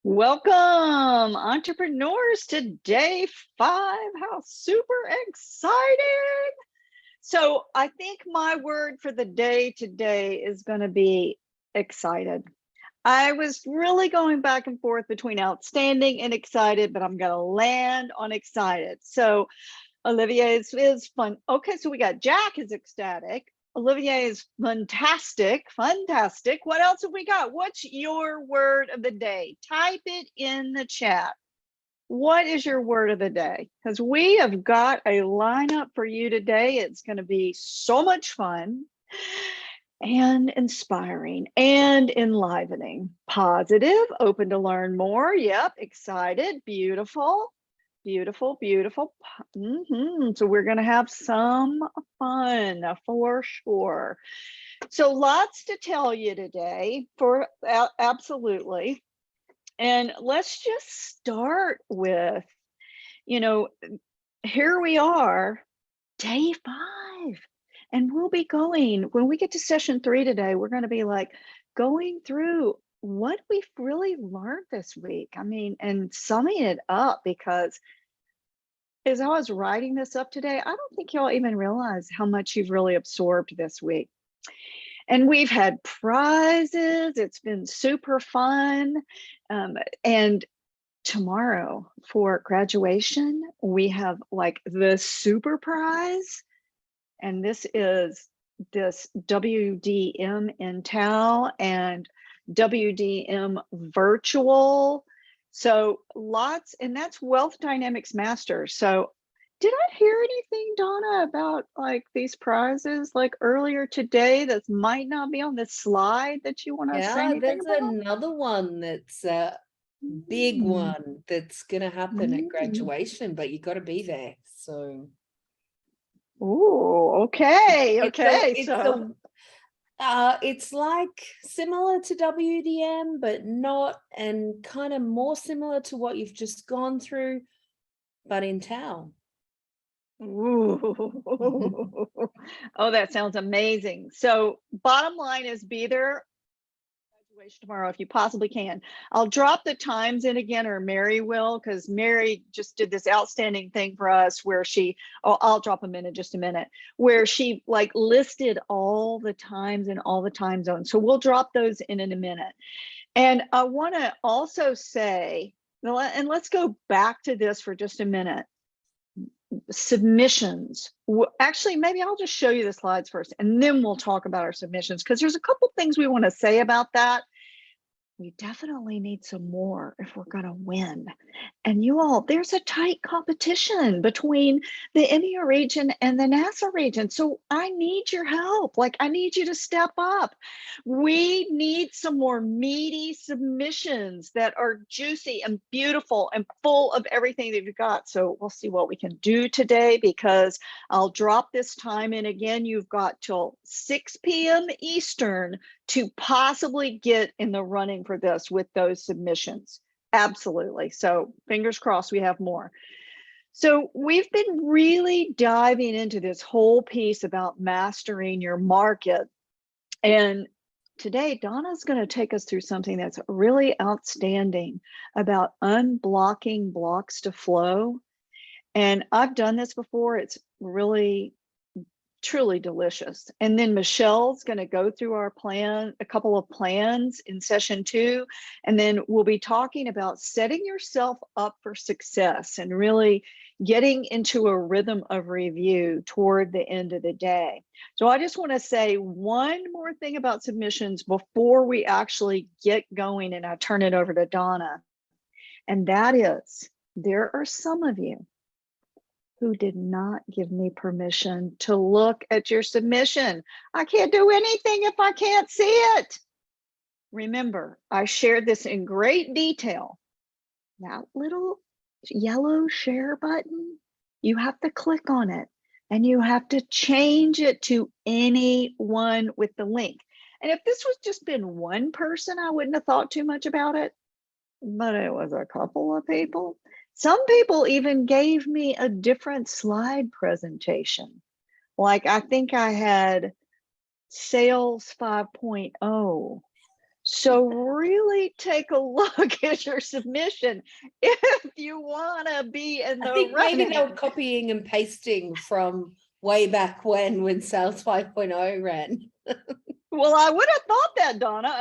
Welcome, entrepreneurs, to day 5. How super exciting! So, I think my word for the day today is going to be excited. I was really going back and forth between outstanding and excited, but I'm going to land on excited. So, Olivier is fun. Okay, so we got Jack is ecstatic. Olivier is fantastic. Fantastic. What else have we got? What's your word of the day? Type it in the chat. What is your word of the day? Because we have got a lineup for you today. It's going to be so much fun and inspiring and enlivening. Positive, open to learn more. Yep, excited, beautiful. Beautiful, beautiful. So we're going to have some fun for sure. So lots to tell you today, for absolutely. And let's just start with, here we are, day 5. And we'll be going, when we get to session 3 today, we're going to be like going through what we've really learned this week. I mean, and summing it up, because as I was writing this up today, I don't think y'all even realize how much you've really absorbed this week. And we've had prizes. It's been super fun. And tomorrow for graduation, we have like the super prize. And this is this WDM in Tau and WDM virtual. So lots, and that's Wealth Dynamics Master. So did I hear anything, Donna, about like these prizes like earlier today that might not be on this slide that you want to say anything There's about? another one that's a big one that's going to happen at graduation, but you got to be there. So, Oh, okay, it's okay. So it's like similar to WDM, but not, and kind of more similar to what you've just gone through, but in town. ooh. Oh, that sounds amazing. So bottom line is be there graduation tomorrow if you possibly can. I'll drop the times in again, or Mary will, because Mary just did this outstanding thing for us where I'll drop them in just a minute, where she like listed all the times and all the time zones. So we'll drop those in a minute. And I want to also say, and let's go back to this for just a minute. Submissions. Actually, maybe I'll just show you the slides first, and then we'll talk about our submissions, because there's a couple things we want to say about that. We definitely need some more if we're going to win. And you all, there's a tight competition between the EMEA region and the NASA region. So I need your help. Like, I need you to step up. We need some more meaty submissions that are juicy and beautiful and full of everything that you've got. So we'll see what we can do today, because I'll drop this time in again. You've got till 6 p.m. Eastern to possibly get in the running for this with those submissions. Absolutely. So fingers crossed we have more. So we've been really diving into this whole piece about mastering your market. And today, Donna's going to take us through something that's really outstanding about unblocking blocks to flow. And I've done this before. It's really truly delicious. And then Michelle's going to go through our plan, a couple of plans in session 2. And then we'll be talking about setting yourself up for success and really getting into a rhythm of review toward the end of the day. So I just want to say one more thing about submissions before we actually get going and I turn it over to Donna. And that is, there are some of you who did not give me permission to look at your submission. I can't do anything if I can't see it. Remember, I shared this in great detail. That little yellow share button, you have to click on it and you have to change it to anyone with the link. And if this was just been one person, I wouldn't have thought too much about it, but it was a couple of people. Some people even gave me a different slide presentation. Like I think I had sales 5.0. So really take a look at your submission if you want to be in I the think maybe they were running. copying and pasting from way back when Sales 5.0 ran. Well, I would have thought that, Donna,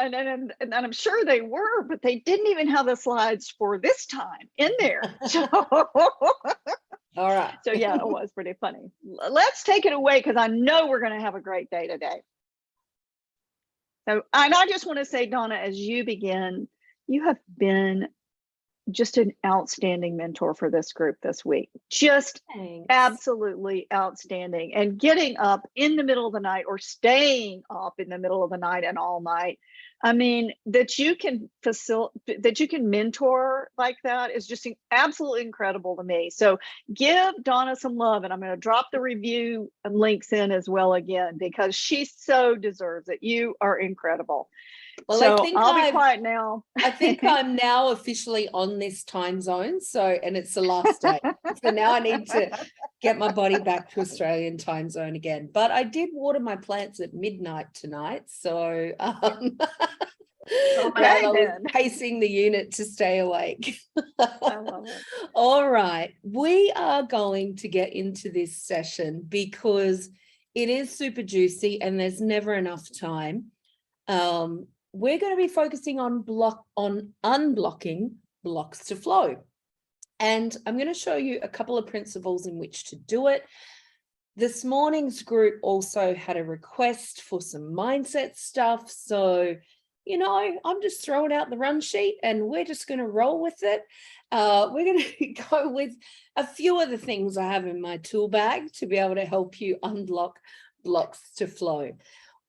and I'm sure they were, but they didn't even have the slides for this time in there. So, All right. so yeah, it was pretty funny. Let's take it away because I know we're going to have a great day today. So, and I just want to say, Donna, as you begin, you have been just an outstanding mentor for this group this week. Just Thanks. absolutely outstanding. And getting up in the middle of the night or staying up in the middle of the night and all night. I mean, that you can mentor like that is just absolutely incredible to me. So give Donna some love, and I'm going to drop the review links in as well again, because she so deserves it. You are incredible. Well, So I think I'll be quiet now. I think I'm now officially on this time zone. So, and it's the last day. So now I need to get my body back to Australian time zone again. But I did water my plants at midnight tonight. So Okay, I was then. pacing the unit to stay awake. I love it. All right. We are going to get into this session because it is super juicy and there's never enough time. We're going to be focusing on unblocking blocks to flow. And I'm going to show you a couple of principles in which to do it. This morning's group also had a request for some mindset stuff. So, you know, I'm just throwing out the run sheet and we're just going to roll with it. We're going to go with a few of the things I have in my tool bag to be able to help you unblock blocks to flow.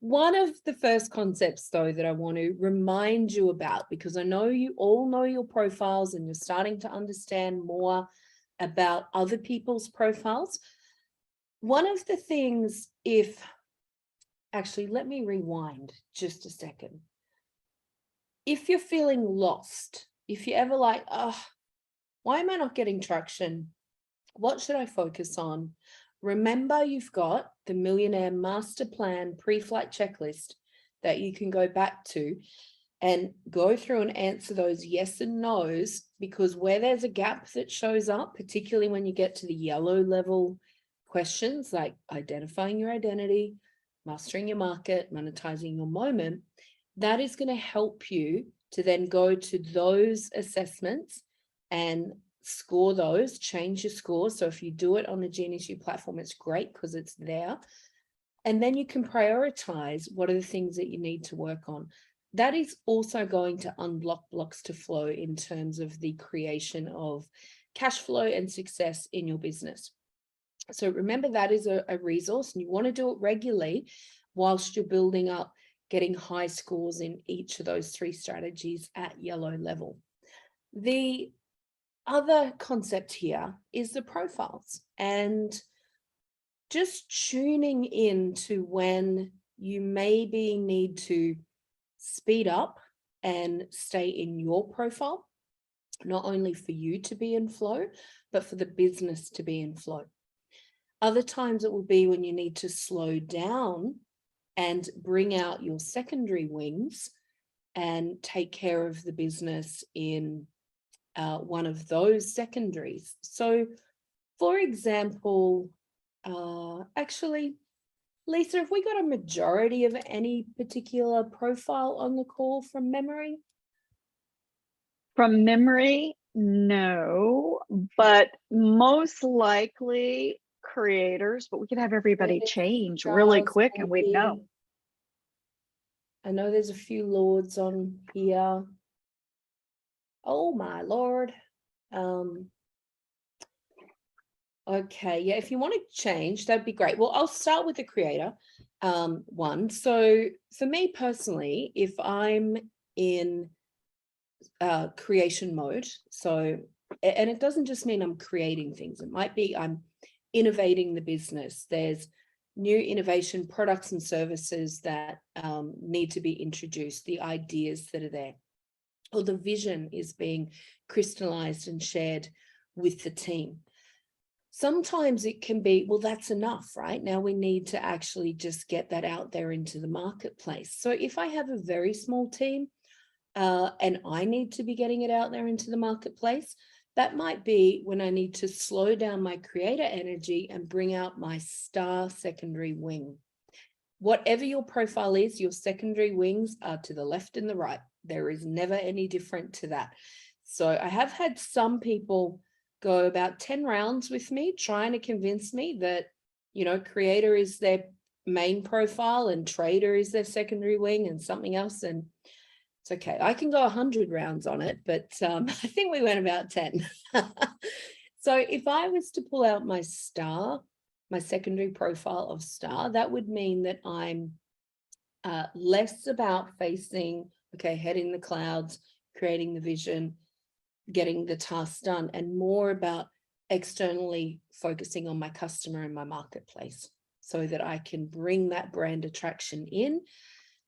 One of the first concepts, though, that I want to remind you about, because I know you all know your profiles and you're starting to understand more about other people's profiles. One of the things, actually, let me rewind just a second. If you're feeling lost, if you're ever like, oh, why am I not getting traction? What should I focus on? Remember, you've got the Millionaire Master Plan pre-flight checklist that you can go back to and go through and answer those yes and no's, because where there's a gap that shows up, particularly when you get to the yellow level questions like identifying your identity, mastering your market, monetizing your moment, that is going to help you to then go to those assessments and score those, change your score. So if you do it on the Genius U platform, it's great because it's there. And then you can prioritize what are the things that you need to work on. That is also going to unblock blocks to flow in terms of the creation of cash flow and success in your business. So remember, that is a resource, and you want to do it regularly whilst you're building up, getting high scores in each of those three strategies at yellow level. The other concept here is the profiles, and just tuning in to when you maybe need to speed up and stay in your profile, not only for you to be in flow, but for the business to be in flow. Other times it will be when you need to slow down and bring out your secondary wings and take care of the business in one of those secondaries. So, for example, actually, Lisa, have we got a majority of any particular profile on the call from memory? From memory, no, but most likely creators, but we could have everybody change really quick and we'd know. I know there's a few lords on here. Oh my Lord. Okay, yeah, if you want to change, that'd be great. Well, I'll start with the creator one. So for me personally, if I'm in creation mode, so, and it doesn't just mean I'm creating things, it might be I'm innovating the business. There's new innovation products and services that need to be introduced, the ideas that are there, or the vision is being crystallized and shared with the team. Sometimes it can be, well, that's enough, right? Now we need to actually just get that out there into the marketplace. So if I have a very small team, and I need to be getting it out there into the marketplace. That might be when I need to slow down my creator energy and bring out my star secondary wing. Whatever your profile is, your secondary wings are to the left and the right. There is never any different to that. So I have had some people go about 10 rounds with me trying to convince me that, you know, creator is their main profile and trader is their secondary wing and something else. And it's okay. I can go 100 rounds on it, but I think we went about 10. So if I was to pull out my star, my secondary profile of star, that would mean that I'm less about facing, okay, head in the clouds, creating the vision, getting the tasks done, and more about externally focusing on my customer and my marketplace so that I can bring that brand attraction in.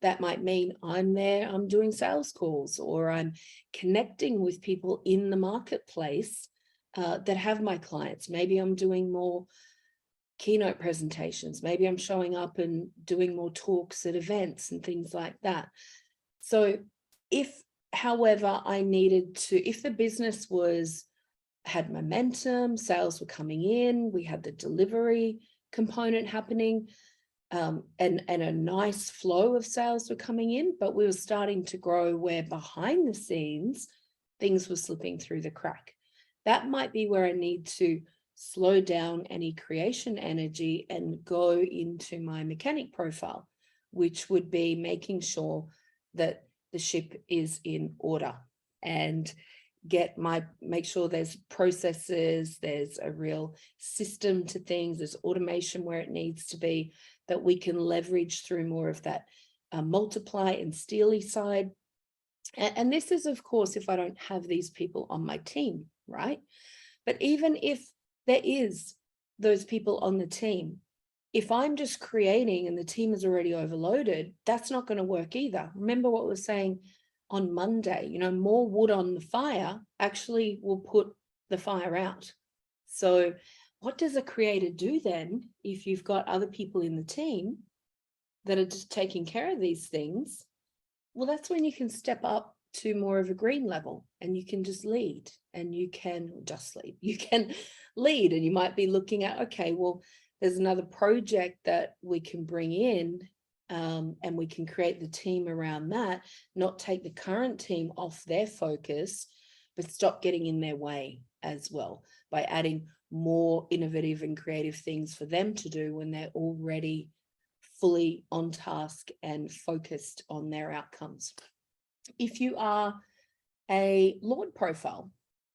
That might mean I'm there, I'm doing sales calls, or I'm connecting with people in the marketplace that have my clients. Maybe I'm doing more keynote presentations. Maybe I'm showing up and doing more talks at events and things like that. So if, however, I needed to, if the business had momentum, sales were coming in, we had the delivery component happening, and a nice flow of sales were coming in, but we were starting to grow where behind the scenes, things were slipping through the crack. That might be where I need to slow down any creation energy and go into my mechanic profile, which would be making sure that the ship is in order and make sure there's processes, there's a real system to things, there's automation where it needs to be, that we can leverage through more of that multiply and steely side. And this is, of course, if I don't have these people on my team, right? But even if there is those people on the team, if I'm just creating and the team is already overloaded, that's not going to work either. Remember what we were saying on Monday, you know, more wood on the fire actually will put the fire out. So what does a creator do then if you've got other people in the team that are just taking care of these things? Well, that's when you can step up to more of a green level and you can just lead, and you can lead, and you might be looking at, okay, well, there's another project that we can bring in, and we can create the team around that, not take the current team off their focus, but stop getting in their way as well by adding more innovative and creative things for them to do when they're already fully on task and focused on their outcomes. If you are a Lord profile,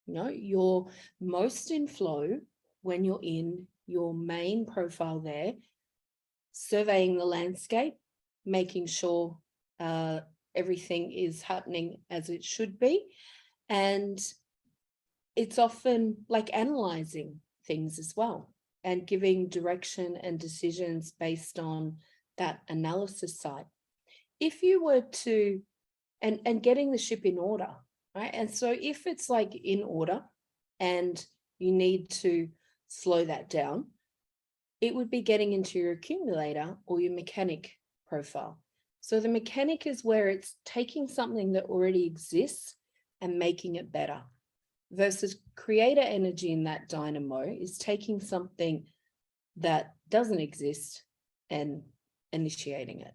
you know, you're most in flow when you're in your main profile there, surveying the landscape, making sure everything is happening as it should be. And it's often like analyzing things as well and giving direction and decisions based on that analysis side. If you were to, and getting the ship in order, right? And so if it's like in order and you need to slow that down, it would be getting into your accumulator or your mechanic profile. So the mechanic is where it's taking something that already exists and making it better, versus creator energy in that dynamo is taking something that doesn't exist and initiating it.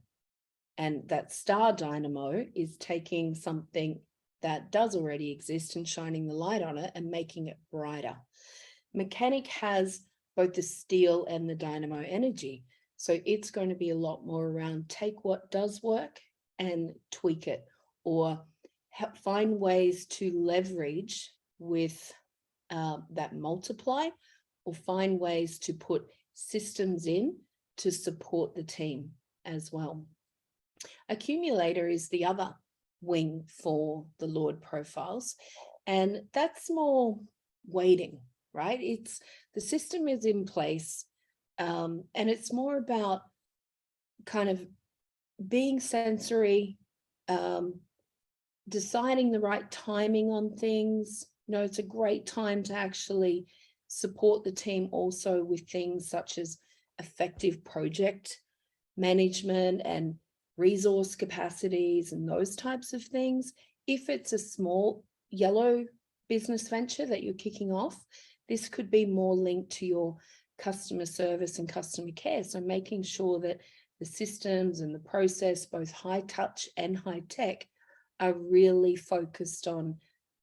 And that star dynamo is taking something that does already exist and shining the light on it and making it brighter. Mechanic has both the steel and the dynamo energy. So it's going to be a lot more around take what does work and tweak it, or find ways to leverage with that multiply, or find ways to put systems in to support the team as well. Accumulator is the other wing for the Lord profiles, and that's more waiting, right? It's the system is in place, and it's more about kind of being sensory, deciding the right timing on things. You know, it's a great time to actually support the team also with things such as effective project management and resource capacities and those types of things. if it's a small yellow business venture that you're kicking off, this could be more linked to your customer service and customer care. So making sure that the systems and the process, both high touch and high tech, are really focused on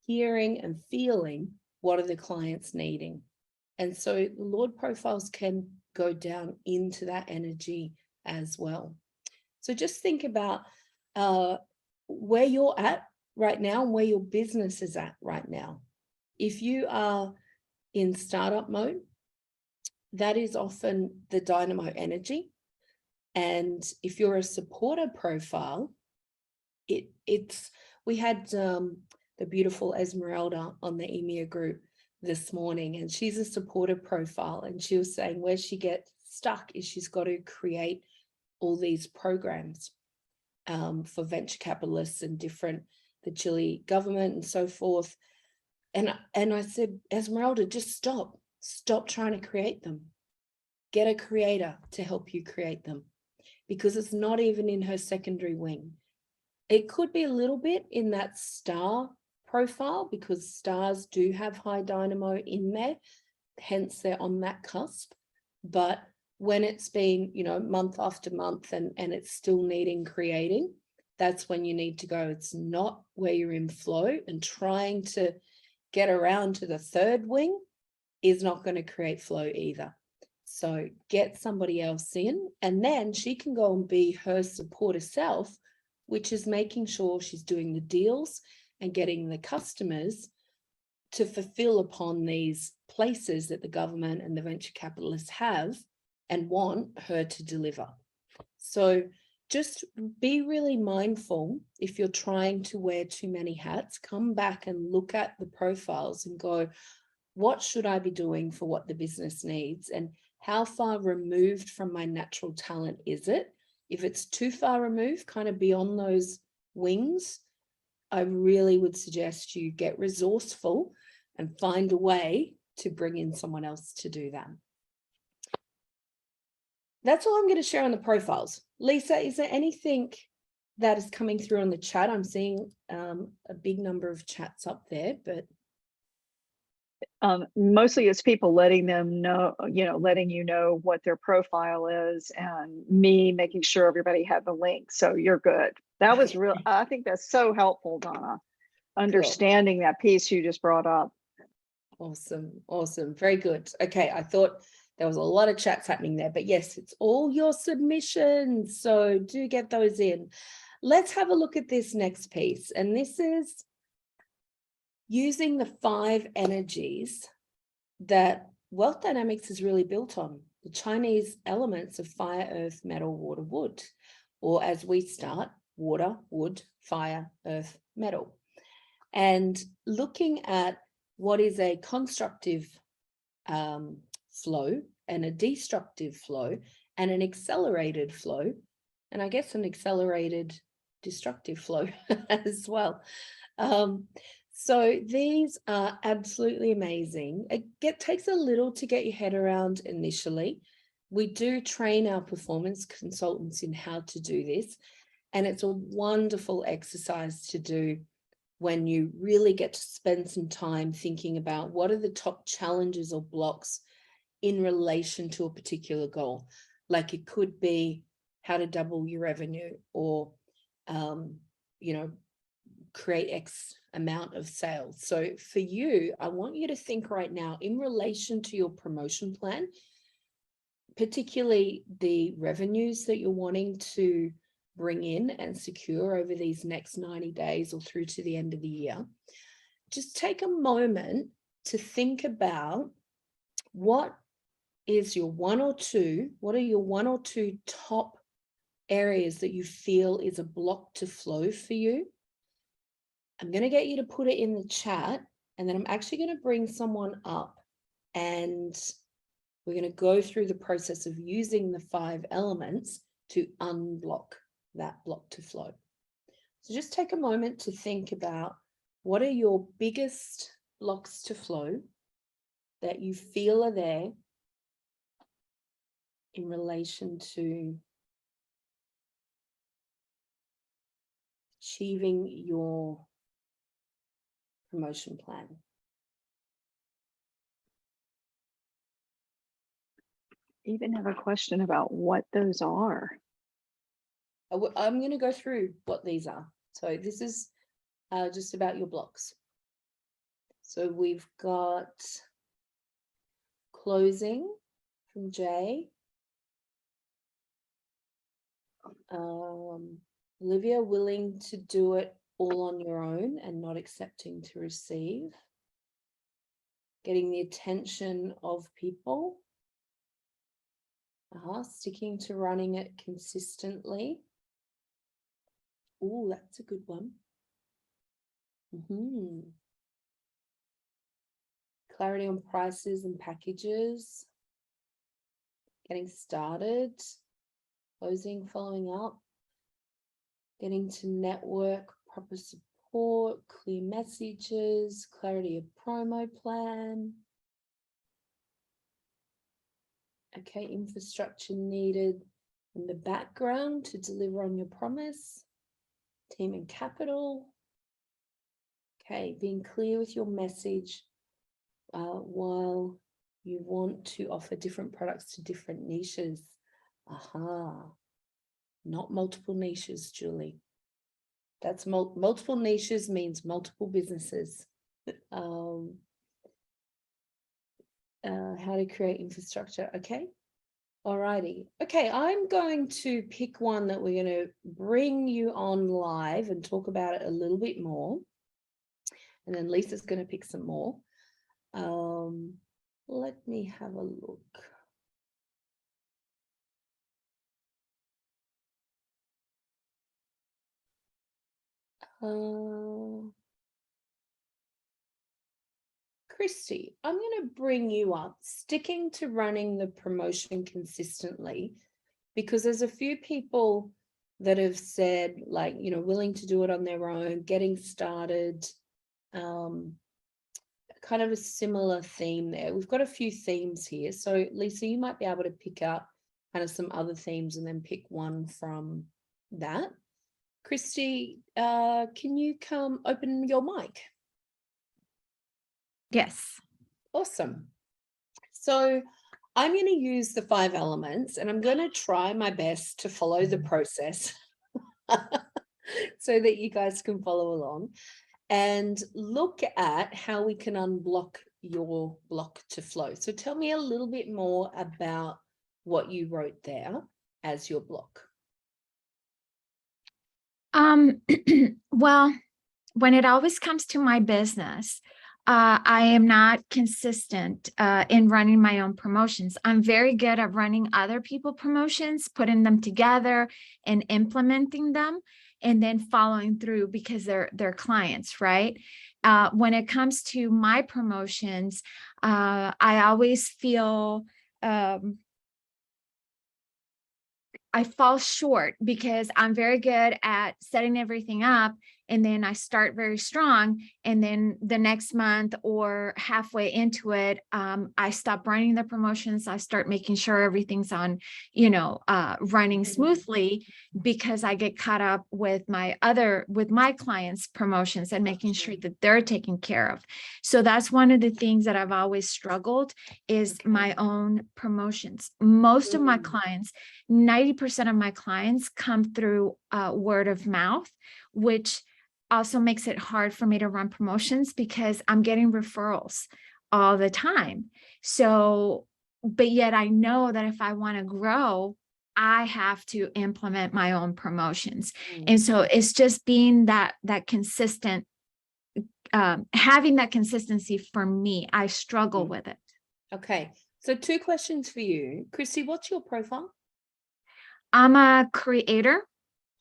hearing and feeling what are the clients needing. And so the Lord profiles can go down into that energy as well. So just think about where you're at right now and where your business is at right now. If you are in startup mode, that is often the dynamo energy. And if you're a supporter profile, we had the beautiful Esmeralda on the EMEA group this morning, and she's a supporter profile, and she was saying where she gets stuck is she's got to create all these programs for venture capitalists and the Chile government and so forth. And I said, Esmeralda, just stop trying to create them. Get a creator to help you create them, because it's not even in her secondary wing. It could be a little bit in that star profile, because stars do have high dynamo in there, hence they're on that cusp. But when it's been, month after month and it's still needing creating, that's when you need to go. It's not where you're in flow, and trying to get around to the third wing is not going to create flow either. So get somebody else in, and then she can go and be her supporter self, which is making sure she's doing the deals and getting the customers to fulfill upon these places that the government and the venture capitalists have and want her to deliver. So just be really mindful if you're trying to wear too many hats. Come back and look at the profiles and go, what should I be doing for what the business needs? And how far removed from my natural talent is it? If it's too far removed, kind of beyond those wings, I really would suggest you get resourceful and find a way to bring in someone else to do that. That's all I'm going to share on the profiles. Lisa, is there anything that is coming through on the chat? I'm seeing a big number of chats up there, but mostly it's people letting them know, letting you know what their profile is, and me making sure everybody had the link. So you're good. That was real. I think that's so helpful, Donna, understanding that piece you just brought up. Awesome. Very good. Okay, I thought there was a lot of chats happening there, but yes, it's all your submissions. So do get those in. Let's have a look at this next piece. And this is using the 5 energies that Wealth Dynamics is really built on, the Chinese elements of fire, earth, metal, water, wood, or as we start, water, wood, fire, earth, metal. And looking at what is a constructive flow and a destructive flow and an accelerated flow, and I guess an accelerated destructive flow as well. So these are absolutely amazing. It takes a little to get your head around initially. We do train our performance consultants in how to do this, and it's a wonderful exercise to do when you really get to spend some time thinking about what are the top challenges or blocks in relation to a particular goal. Like it could be how to double your revenue, or, create X amount of sales. So for you, I want you to think right now in relation to your promotion plan, particularly the revenues that you're wanting to bring in and secure over these next 90 days or through to the end of the year. Just take a moment to think about what are your one or two top areas that you feel is a block to flow for you. I'm going to get you to put it in the chat, and then I'm actually going to bring someone up, and we're going to go through the process of using the 5 elements to unblock that block to flow. So just take a moment to think about what are your biggest blocks to flow that you feel are there in relation to achieving your promotion plan. Even have a question about what those are. I'm going to go through what these are. So this is just about your blocks. So we've got closing from Jay. Olivia, willing to do it all on your own and not accepting to receive. Getting the attention of people. Sticking to running it consistently. Oh, that's a good one. Clarity on prices and packages. Getting started. Closing, following up. Getting to network, proper support, clear messages, clarity of promo plan. Okay, infrastructure needed in the background to deliver on your promise. Team and capital. Okay, being clear with your message while you want to offer different products to different niches. Not multiple niches, Julie. That's multiple niches means multiple businesses. How to create infrastructure. Okay. Alrighty. Okay, I'm going to pick one that we're going to bring you on live and talk about it a little bit more. And then Lisa's going to pick some more. Let me have a look. Christy, I'm going to bring you up, sticking to running the promotion consistently, because there's a few people that have said, like, you know, willing to do it on their own, getting started, kind of a similar theme there. We've got a few themes here. So Lisa, you might be able to pick up kind of some other themes and then pick one from that. Christy, can you come open your mic? Yes. Awesome. So I'm going to use the 5 elements and I'm going to try my best to follow the process so that you guys can follow along and look at how we can unblock your block to flow. So tell me a little bit more about what you wrote there as your block. Well, when it always comes to my business, I am not consistent in running my own promotions. I'm very good at running other people's promotions, putting them together and implementing them, and then following through because they're clients, right? When it comes to my promotions, I always feel I fall short because I'm very good at setting everything up, and then I start very strong, and then the next month or halfway into it, I stop running the promotions. I start making sure everything's on, running smoothly, because I get caught up with my clients' promotions and making sure that they're taken care of. So that's one of the things that I've always struggled is my own promotions. Most of my clients, 90% of my clients come through word of mouth, which also makes it hard for me to run promotions because I'm getting referrals all the time. So, but yet I know that if I want to grow, I have to implement my own promotions. And so it's just being that consistent, having that consistency for me. I struggle with it. Okay. So 2 questions for you. Christy, what's your profile? I'm a creator,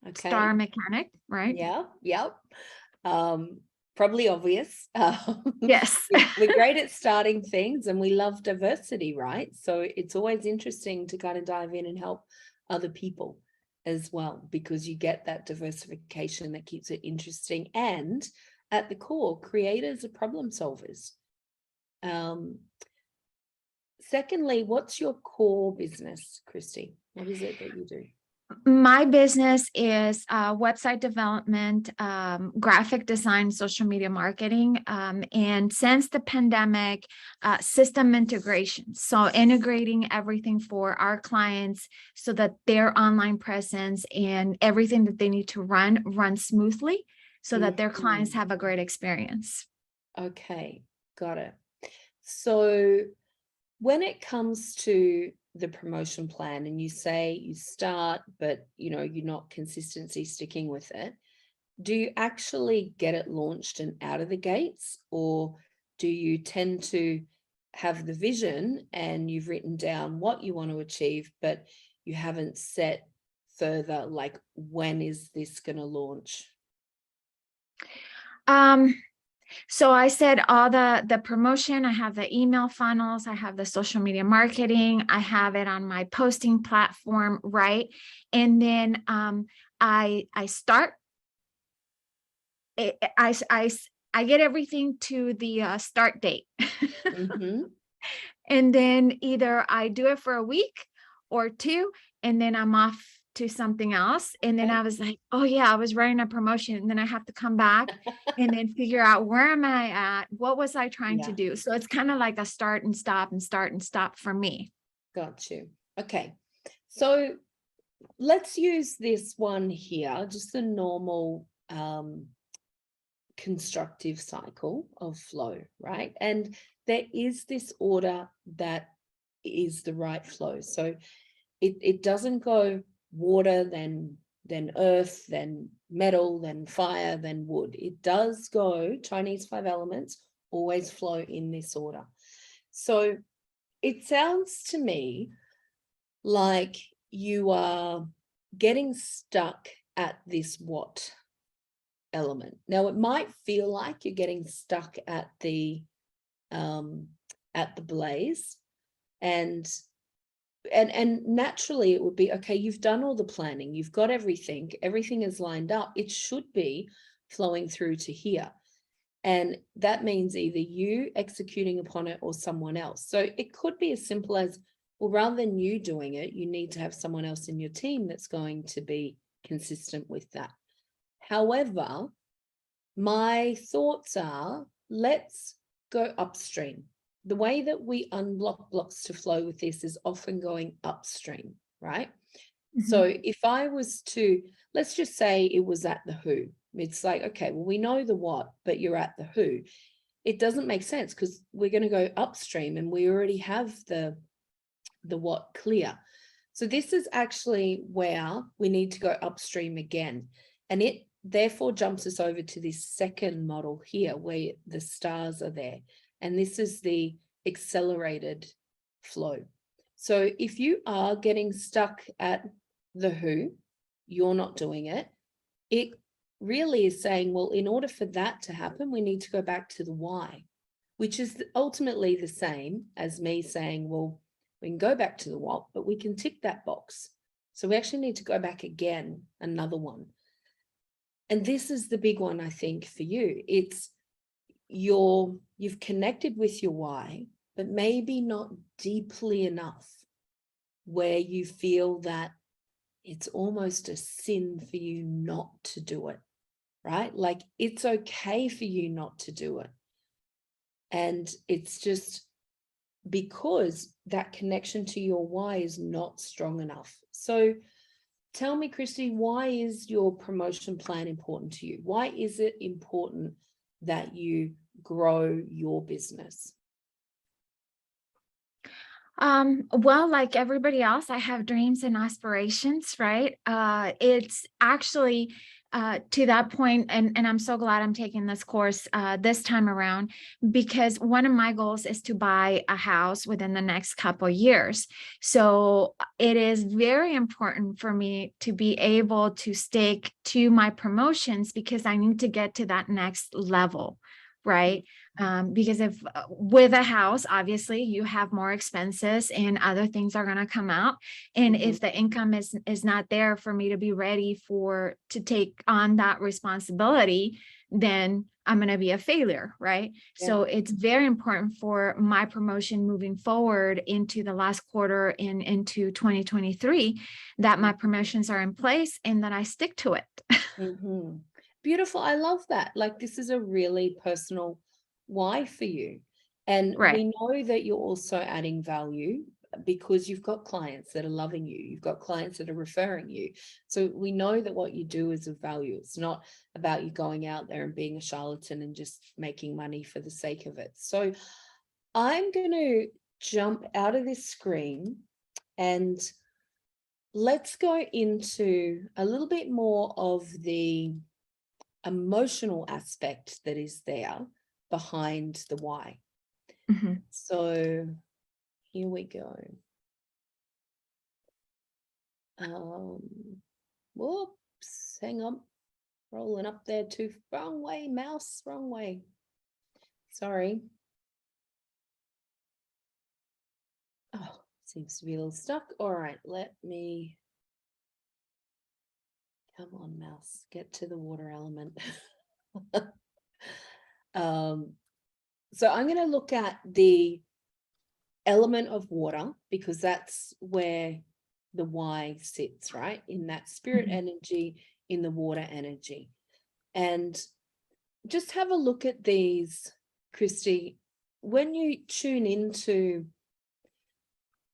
Okay. star mechanic, right? Yep. Probably obvious. Yes. We're great at starting things and we love diversity, right? So it's always interesting to kind of dive in and help other people as well, because you get that diversification that keeps it interesting. And at the core, creators are problem solvers. Secondly, what's your core business, Christy? What is it that you do? My business is website development, graphic design, social media marketing, and since the pandemic, system integration. So integrating everything for our clients so that their online presence and everything that they need to run smoothly so that their clients have a great experience. Okay, got it. So when it comes to the promotion plan and you say you start, but you're not consistency sticking with it, do you actually get it launched and out of the gates, or do you tend to have the vision and you've written down what you want to achieve, but you haven't set further, like when is this going to launch? So I said all the promotion, I have the email funnels, I have the social media marketing, I have it on my posting platform, right? And then I start, I get everything to the start date. And then either I do it for a week or two, and then I'm off to something else. And then I was like, oh yeah, I was running a promotion. And then I have to come back and then figure out where am I at? What was I trying to do? So it's kind of like a start and stop for me. Got you. Okay. So let's use this one here, just the normal constructive cycle of flow, right? And there is this order that is the right flow. So it doesn't go water, then earth, then metal, then fire, then wood. It does go Chinese 5 elements, always flow in this order. So it sounds to me like you are getting stuck at this what element. Now it might feel like you're getting stuck at the blaze, and naturally it would be, okay, you've done all the planning, you've got everything is lined up, it should be flowing through to here. And that means either you executing upon it or someone else. So it could be as simple as, well, rather than you doing it, you need to have someone else in your team that's going to be consistent with that. However, my thoughts are, let's go upstream. The way that we unblock blocks to flow with this is often going upstream, right? So if I was to, let's just say it was at the who, it's like, okay, well, we know the what, but you're at the who. It doesn't make sense because we're going to go upstream and we already have the what clear. So this is actually where we need to go upstream again. And it therefore jumps us over to this second model here where the stars are there. And this is the accelerated flow. So if you are getting stuck at the who, you're not doing it, it really is saying, well, in order for that to happen, we need to go back to the why, which is ultimately the same as me saying, well, we can go back to the what, but we can tick that box. So we actually need to go back again, another one. And this is the big one, I think, for you. It's you've connected with your why, but maybe not deeply enough where you feel that it's almost a sin for you not to do it, right? Like it's okay for you not to do it. And it's just because that connection to your why is not strong enough. So tell me, Christy, why is your promotion plan important to you? Why is it important that you grow your business? Well, like everybody else, I have dreams and aspirations, right? It's actually to that point, and I'm so glad I'm taking this course this time around, because one of my goals is to buy a house within the next couple of years. So it is very important for me to be able to stick to my promotions because I need to get to that next level, right? Because if with a house, obviously you have more expenses and other things are going to come out. And if the income is not there for me to be ready to take on that responsibility, then I'm going to be a failure, right? Yeah. So it's very important for my promotion moving forward into the last quarter and into 2023 that my promotions are in place and that I stick to it. Mm-hmm. Beautiful. I love that. Like, this is a really personal why for you. And Right. we know that you're also adding value because you've got clients that are loving you. You've got clients that are referring you. So we know that what you do is of value. It's not about you going out there and being a charlatan and just making money for the sake of it. So I'm going to jump out of this screen and let's go into a little bit more of the emotional aspect that is there behind the why. Mm-hmm. So here we go. Whoops, hang on, rolling up there too, wrong way, mouse, wrong way. Sorry. Oh, seems to be a little stuck. All right, let me, come on, mouse, get to the water element. So I'm going to look at the element of water because that's where the why sits, right? In that spirit Mm-hmm. energy, in the water energy. And just have a look at these, Christy. When you tune into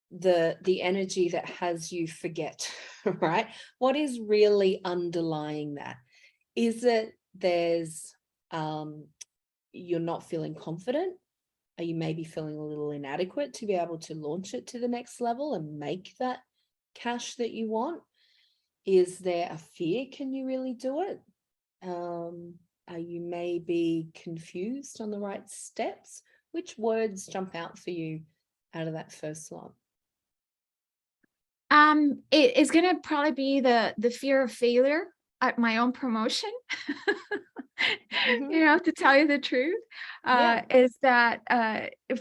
the energy that has you forget, right? What is really underlying that? Is it there's you're not feeling confident? Are you maybe feeling a little inadequate to be able to launch it to the next level and make that cash that you want? Is there a fear? Can you really do it? Are you maybe confused on the right steps? Which words jump out for you out of that first line? It is going to probably be the fear of failure at my own promotion. Mhm. You know, to tell you the truth, Yeah. is that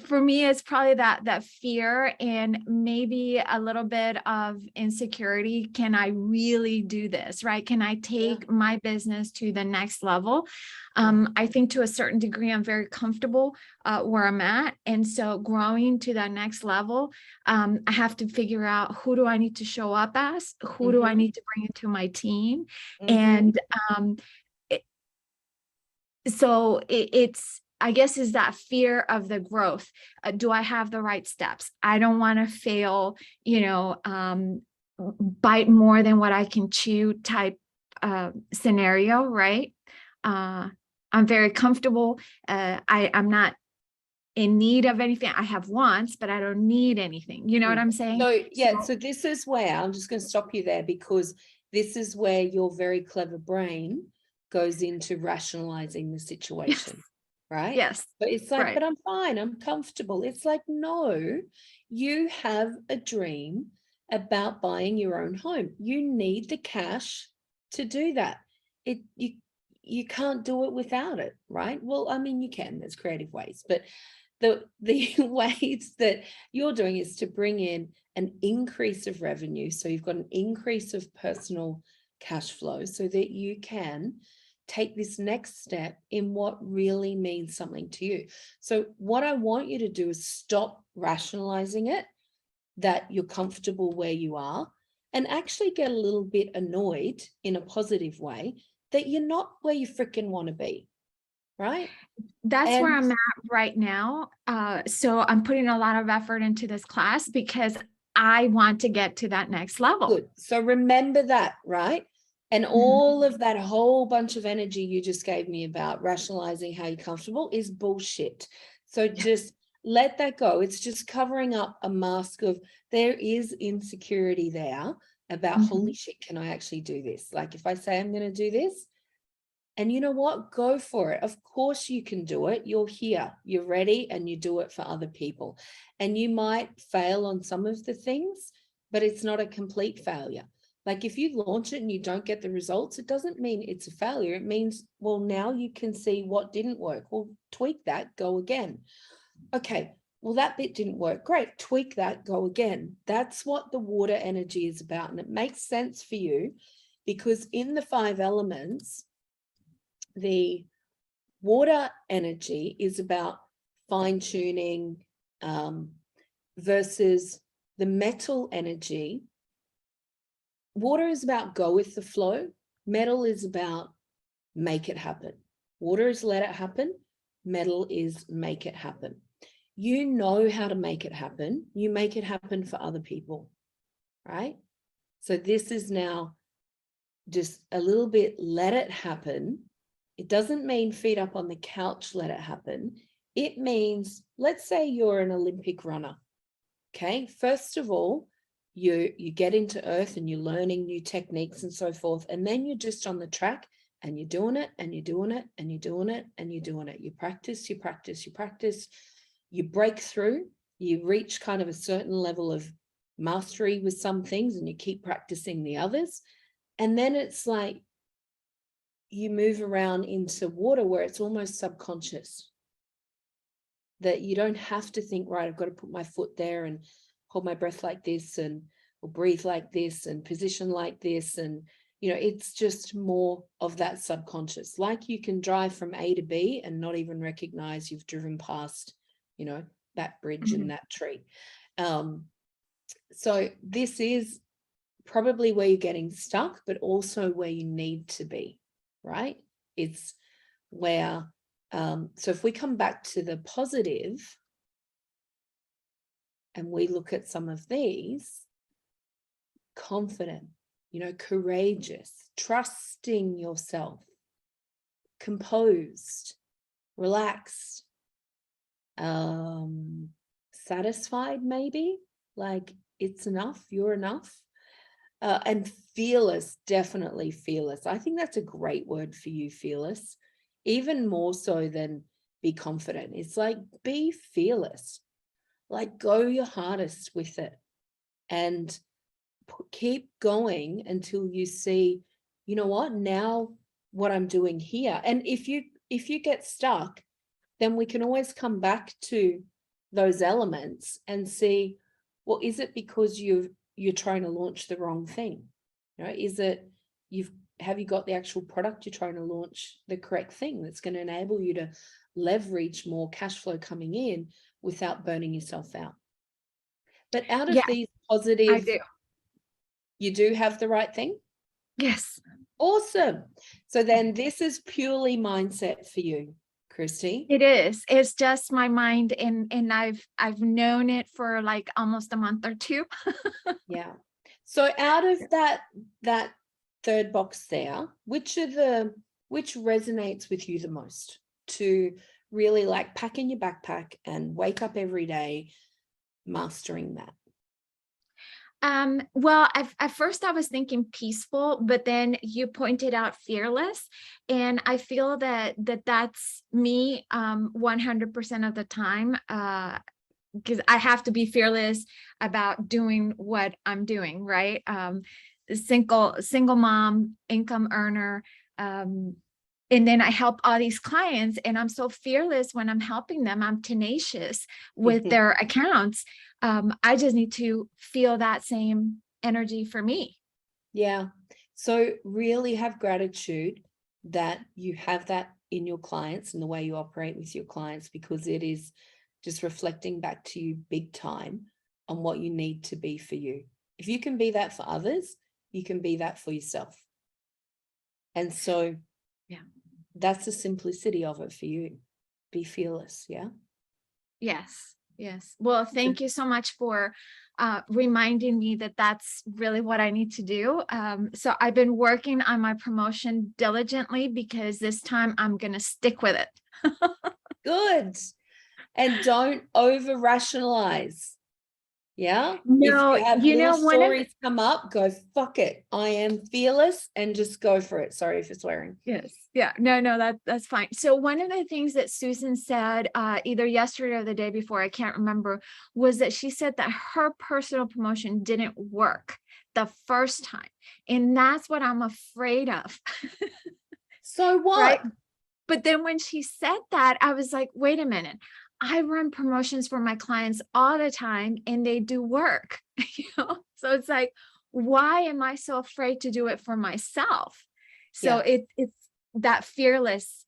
for me, it's probably that fear and maybe a little bit of insecurity. Can I really do this, right? Can I take my business to the next level? I think to a certain degree, I'm very comfortable where I'm at. And so growing to that next level, I have to figure out who do I need to show up as? Who do I need to bring into my team? And so it's, I guess, is that fear of the growth. Do I have the right steps? I don't want to fail, you know, bite more than what I can chew type scenario, right? I'm very comfortable. I'm not in need of anything. I have wants, but I don't need anything. You know what I'm saying? So yeah, so this is where I'm just going to stop you there because this is where your very clever brain goes into rationalizing the situation, right? Yes. But it's like, Right. but I'm fine, I'm comfortable. It's like, no, you have a dream about buying your own home. You need the cash to do that. You can't do it without it, right? Well, I mean, you can, there's creative ways, but the ways that you're doing is to bring in an increase of revenue. So you've got an increase of personal cash flow so that you can take this next step in what really means something to you. So what I want you to do is stop rationalizing it, that you're comfortable where you are, and actually get a little bit annoyed in a positive way that you're not where you freaking want to be, right? That's where I'm at right now. So I'm putting a lot of effort into this class because I want to get to that next level. Good. So remember that, right? And all of that whole bunch of energy you just gave me about rationalizing how you're comfortable is bullshit. So just let that go. It's just covering up a mask of there is insecurity there about, holy shit, can I actually do this? Like if I say I'm going to do this, and you know what? Go for it. Of course you can do it. You're here, you're ready, and you do it for other people. And you might fail on some of the things, but it's not a complete failure. Like if you launch it and you don't get the results, it doesn't mean it's a failure. It means, well, now you can see what didn't work. Well, tweak that, go again. Okay, well, that bit didn't work. Great, tweak that, go again. That's what the water energy is about. And it makes sense for you because in the 5 elements, the water energy is about fine tuning versus the metal energy. Water is about go with the flow. Metal is about make it happen. Water is let it happen. Metal is make it happen. You know how to make it happen. You make it happen for other people, right? So this is now just a little bit let it happen. It doesn't mean feet up on the couch, let it happen. It means, let's say you're an Olympic runner. Okay, first of all, you get into earth and you're learning new techniques and so forth, and then you're just on the track and you're doing it and you're doing it and you're doing it and you're doing it. You practice, you practice, you practice, you break through, you reach kind of a certain level of mastery with some things and you keep practicing the others. And then it's like you move around into water where it's almost subconscious, that you don't have to think, right, I've got to put my foot there and hold my breath like this and or breathe like this and position like this. And, you know, it's just more of that subconscious, like you can drive from A to B and not even recognize you've driven past, you know, that bridge and that tree. So this is probably where you're getting stuck, but also where you need to be, right? It's where, so if we come back to the positive and we look at some of these, confident, you know, courageous, trusting yourself, composed, relaxed, satisfied, maybe, like it's enough, you're enough. And fearless, definitely fearless. I think that's a great word for you, fearless, even more so than be confident. It's like, be fearless, like go your hardest with it and keep going until you see, you know what, now what I'm doing here. And if you get stuck, then we can always come back to those elements and see, well, is it because you're trying to launch the wrong thing? You know, is it have you got the actual product you're trying to launch the correct thing that's going to enable you to leverage more cash flow coming in without burning yourself out? But out of these positive, I do. You do have the right thing? Yes. Awesome. So then this is purely mindset for you, Christy. It is. It's just my mind, and I've known it for like almost a month or two. Yeah. So out of that third box there, which resonates with you the most to really like pack in your backpack and wake up every day mastering that? Well, at first I was thinking peaceful, but then you pointed out fearless. And I feel that's me 100% of the time, because I have to be fearless about doing what I'm doing, right? Single mom, income earner, and then I help all these clients, and I'm so fearless when I'm helping them. I'm tenacious with their accounts. I just need to feel that same energy for me. Yeah. So really have gratitude that you have that in your clients and the way you operate with your clients, because it is just reflecting back to you big time on what you need to be for you. If you can be that for others, you can be that for yourself. And so Yeah, that's the simplicity of it for you. Be fearless. Yeah. yes. Well, thank you so much for reminding me that that's really what I need to do. So I've been working on my promotion diligently, because this time I'm going to stick with it. Good. And don't over rationalize. Yeah. No, If you have you know, little stories come up, go, fuck it, I am fearless, and just go for it. Sorry for swearing. yes. Yeah. No, that's fine. So one of the things that Susan said, either yesterday or the day before, I can't remember, was that she said that her personal promotion didn't work the first time. And that's what I'm afraid of. So what? Right. But then when she said that, I was like, wait a minute. I run promotions for my clients all the time and they do work, So it's like, why am I so afraid to do it for myself? So Yeah. it's that fearless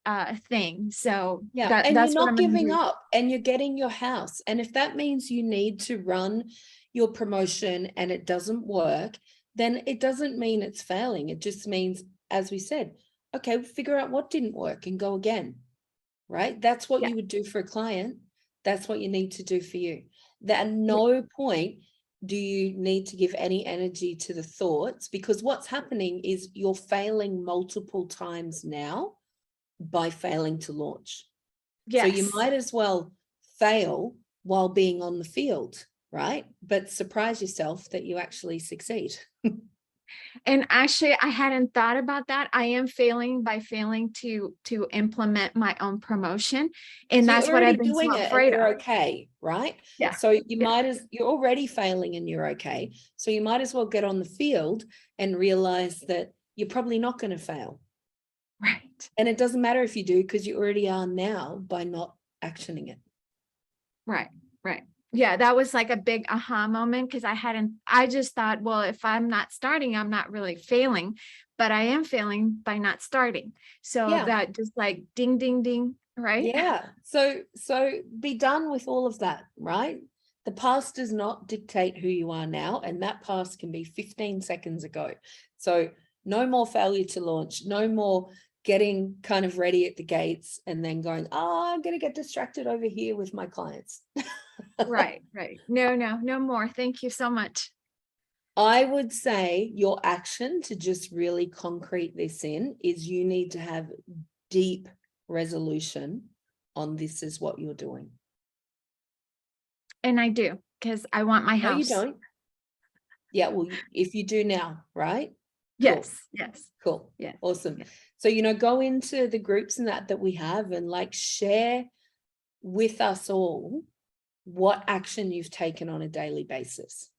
thing. So Yeah, and that's you're what not I'm gonna giving do. up, and you're getting your house. And if that means you need to run your promotion and it doesn't work, then it doesn't mean it's failing. It just means, as we said, okay, figure out what didn't work and go again, right? That's what Yeah. you would do for a client. That's what you need to do for you. That at no point do you need to give any energy to the thoughts, because what's happening is you're failing multiple times now by failing to launch. Yes. So you might as well fail while being on the field, right? But surprise yourself that you actually succeed. And actually, I hadn't thought about that. I am failing by failing to implement my own promotion, and So that's you're what I've already been doing so it and afraid you're of. okay, right? Yeah. So you Yeah. you're already failing and you're okay. So you might as well get on the field and realize that you're probably not going to fail. Right. And it doesn't matter if you do, because you already are now by not actioning it. Right. Right. Yeah, that was like a big aha moment, because I just thought, well, if I'm not starting, I'm not really failing, but I am failing by not starting. So Yeah. that just like ding, ding, ding, right? Yeah. So be done with all of that, right? The past does not dictate who you are now, and that past can be 15 seconds ago. So no more failure to launch, no more getting kind of ready at the gates and then going, oh, I'm going to get distracted over here with my clients. Right, right. No more. Thank you so much. I would say your action to just really concrete this in is you need to have deep resolution on this is what you're doing. And I do, because I want my No, you house. don't. Yeah, well, if you do now, right? Yes, yes, Cool. yes. Awesome. yes. So, go into the groups and that we have and like share with us all what action you've taken on a daily basis,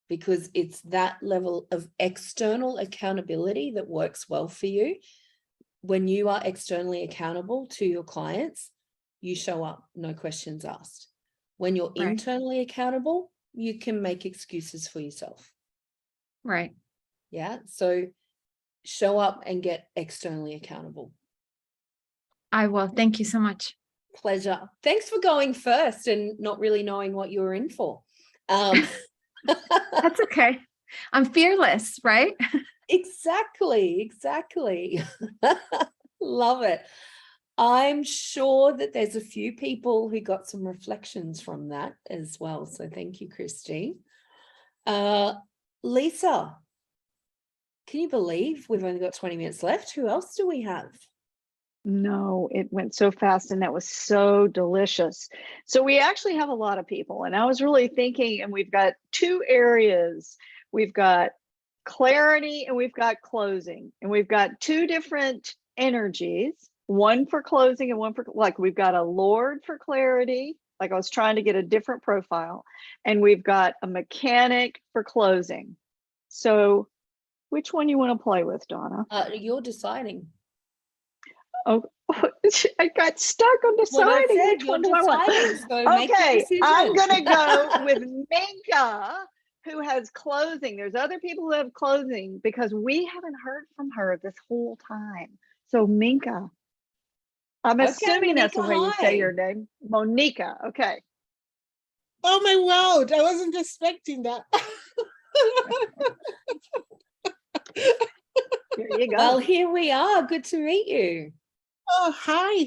because it's that level of external accountability that works well for you. When you are externally accountable to your clients, you show up, no questions asked. When you're Right. internally accountable, you can make excuses for yourself. Right. Yeah. So show up and get externally accountable. I will. Thank you so much. Pleasure. Thanks for going first and not really knowing what you were in for. That's okay. I'm fearless, right? Exactly. Love it. I'm sure that there's a few people who got some reflections from that as well. So thank you, Christy. Lisa, can you believe we've only got 20 minutes left? Who else do we have? No, it went so fast and that was so delicious. So we actually have a lot of people, and I was really thinking, and we've got two areas. We've got clarity and we've got closing, and we've got two different energies, one for closing and one for, like, we've got a Lord for clarity. Like, I was trying to get a different profile, and we've got a mechanic for closing. So which one you want to play with, Donna? You're deciding. Oh, I got stuck on deciding which one do I want. So okay, I'm gonna go with Minka, who has closing. There's other people who have closing because we haven't heard from her this whole time. So Minka, I'm assuming that's the way you say your name, Monica. Okay. Oh my word! I wasn't expecting that. Here you go. Well, here we are. Good to meet you. Oh, hi.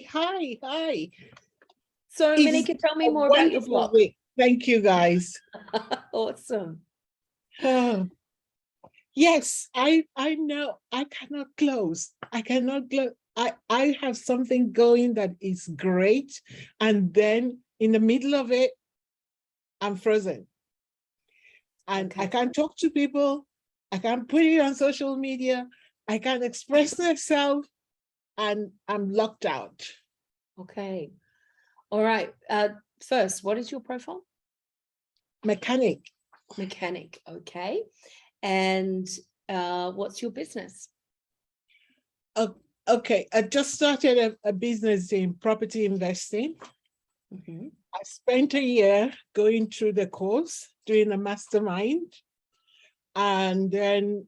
So, Monica, tell me more about your blog. Week. Thank you, guys. Awesome. Yes, I know. I cannot close. I cannot close. I have something going that is great, and then in the middle of it, I'm frozen. And I can't talk to people. I can't put it on social media. I can't express myself, and I'm locked out. Okay. All right. First, what is your profile? Mechanic. Okay. And what's your business? Okay. I just started a business in property investing. Mm-hmm. I spent a year going through the course, doing a mastermind, and then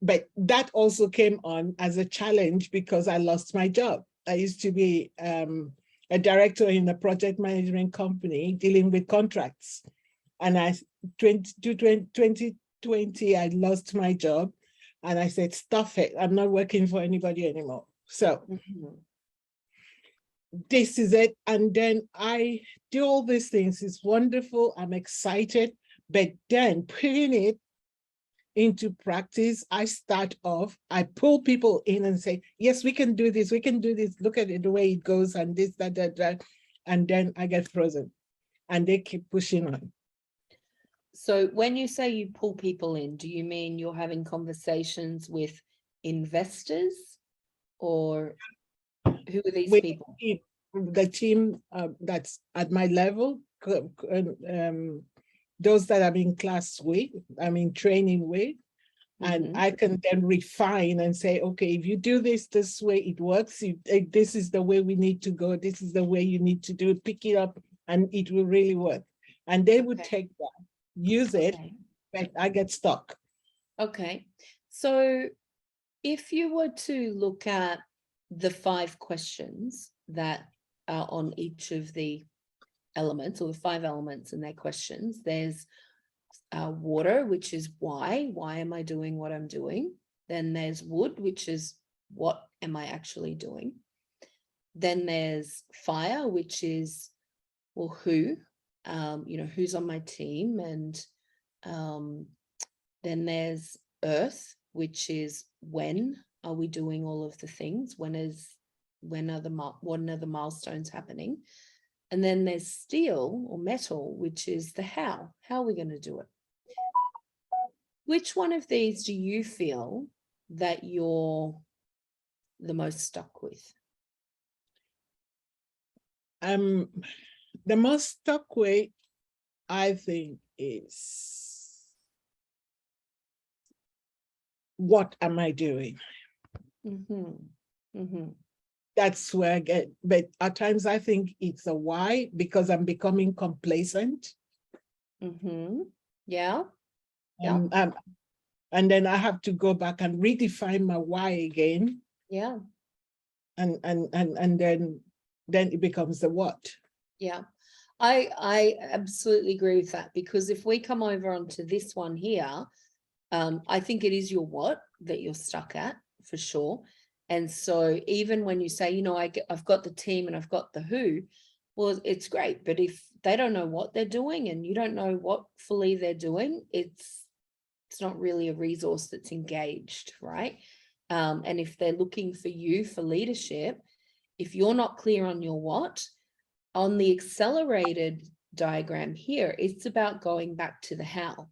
but that also came on as a challenge because I lost my job. I used to be a director in a project management company dealing with contracts. And 2020, I lost my job. And I said, stuff it, I'm not working for anybody anymore. So this is it. And then I do all these things. It's wonderful. I'm excited. But then putting it into practice, I start off, I pull people in and say, yes, we can do this. We can do this. Look at it, the way it goes and this, that. And then I get frozen and they keep pushing on. So when you say you pull people in, do you mean you're having conversations with investors, or who are these people? The team that's at my level, those that I'm in class with, I'm in training with, and I can then refine and say, okay, if you do this way, it works. This is the way we need to go. This is the way you need to do it. Pick it up and it will really work. And they would take that, use it, but I get stuck. Okay. So if you were to look at the 5 questions that are on each of the elements, or the 5 elements in their questions, there's water, which is why am I doing what I'm doing? Then there's wood, which is what am I actually doing? Then there's fire, which is, well, who, who's on my team? And then there's earth, which is when are we doing all of the things? What are the milestones happening? And then there's steel or metal, which is the how are we going to do it? Which one of these do you feel that you're the most stuck with? The most stuck with, I think, is what am I doing? That's where I get, but at times I think it's a why, because I'm becoming complacent. Yeah. And then I have to go back and redefine my why again. Yeah. And then it becomes the what. Yeah. I absolutely agree with that, because if we come over onto this one here, I think it is your what that you're stuck at, for sure. And so even when you say, I've got the team and I've got the who, well, it's great. But if they don't know what they're doing and you don't know what fully they're doing, it's not really a resource that's engaged, right? And if they're looking for you for leadership, if you're not clear on your what, on the accelerated diagram here, it's about going back to the how.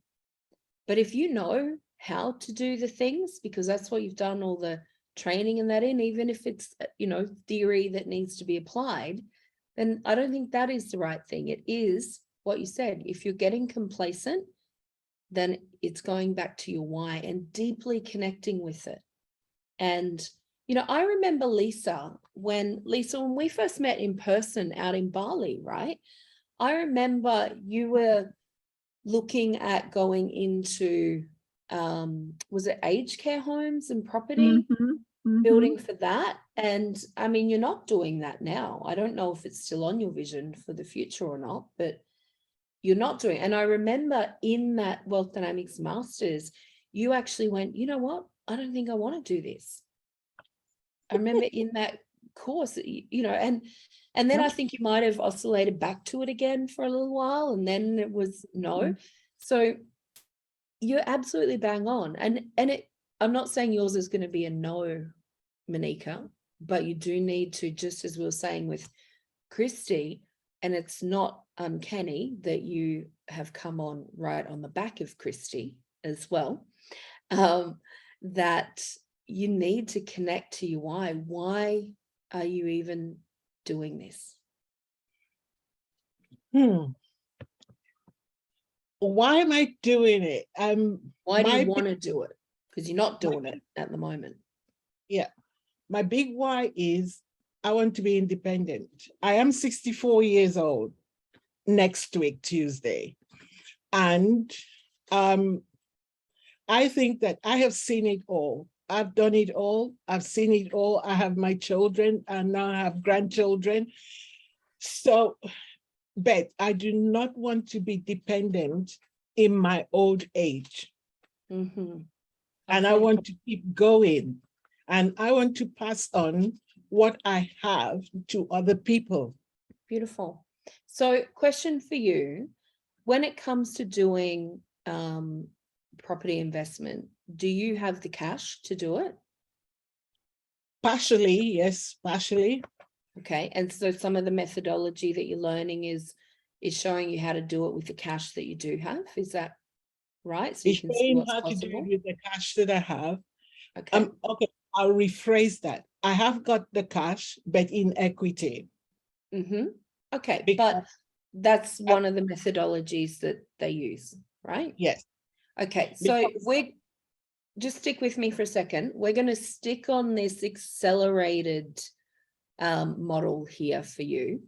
But if you know how to do the things, because that's what you've done all the training and that in, even if it's, theory that needs to be applied, then I don't think that is the right thing. It is what you said. If you're getting complacent, then it's going back to your why and deeply connecting with it. And, I remember Lisa, when we first met in person out in Bali, right? I remember you were looking at going into, was it aged care homes and property? Building for that. And I mean, you're not doing that now. I don't know if it's still on your vision for the future or not, but you're not doing. And I remember in that Wealth Dynamics Masters, you actually went, you know what? I don't think I want to do this. I remember in that course, and then I think you might have oscillated back to it again for a little while, and then it was no. So you're absolutely bang on. And I'm not saying yours is going to be a no, Monica, but you do need to, just as we were saying with Christy, and it's not uncanny that you have come on right on the back of Christy as well, that you need to connect to your why. Why are you even doing this? Why am I doing it? Why do you want to do it? Because you're not doing it at the moment. Yeah. My big why is I want to be independent. I am 64 years old next week, Tuesday. And I think that I have seen it all. I've done it all. I've seen it all. I have my children and now I have grandchildren. So, but I do not want to be dependent in my old age. Mhm. And I Okay. want to keep going. And I want to pass on what I have to other people. Beautiful. So question for you, when it comes to doing property investment, do you have the cash to do it? Partially, yes, partially. Okay, and so some of the methodology that you're learning is showing you how to do it with the cash that you do have. Is that right? So you It's can see showing what's how to do possible. it with the cash that I have. Okay. Okay, I'll rephrase that. I have got the cash, but in equity. Mm-hmm. Okay, Because but that's one of the methodologies that they use, right? yes, Okay, so because we're just stick with me for a second. We're going to stick on this accelerated model here for you.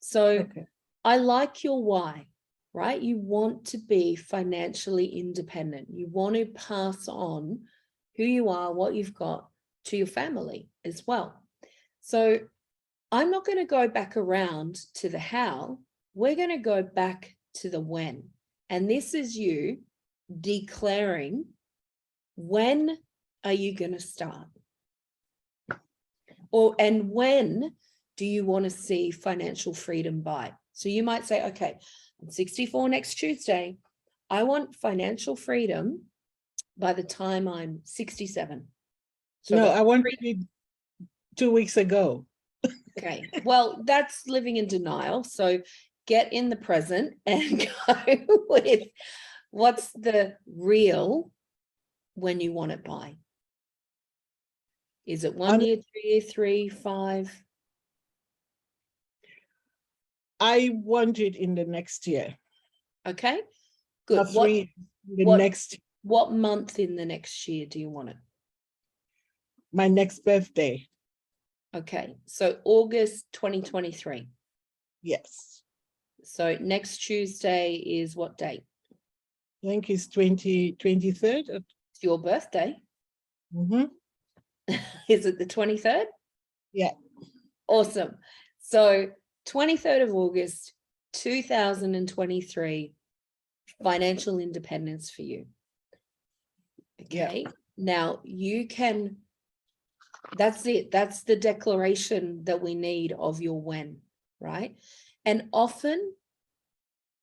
So okay. I like your why, right? You want to be financially independent. You want to pass on who you are, what you've got to your family as well. So I'm not going to go back around to the how. We're going to go back to the when. And this is you declaring, when are you going to start? And when do you want to see financial freedom by? So you might say, okay, I'm 64 next Tuesday. I want financial freedom by the time I'm 67. So No, I wanted it 2 weeks ago. okay, well, that's living in denial. So get in the present and go with what's the real when you want it by. Is it 1 year, 2 year, 3, 5? I want it in the next year. Okay, good. Not 3, the what next, what month in the next year do you want it? my next birthday. Okay, so August 2023. Yes. So next Tuesday is what date? I think it's 23rd. It's your birthday. Mm-hmm. Is it the 23rd? Yeah. Awesome. So 23rd of August, 2023, financial independence for you. Okay. Yeah. Now you can, that's it. That's the declaration that we need of your when, right? And often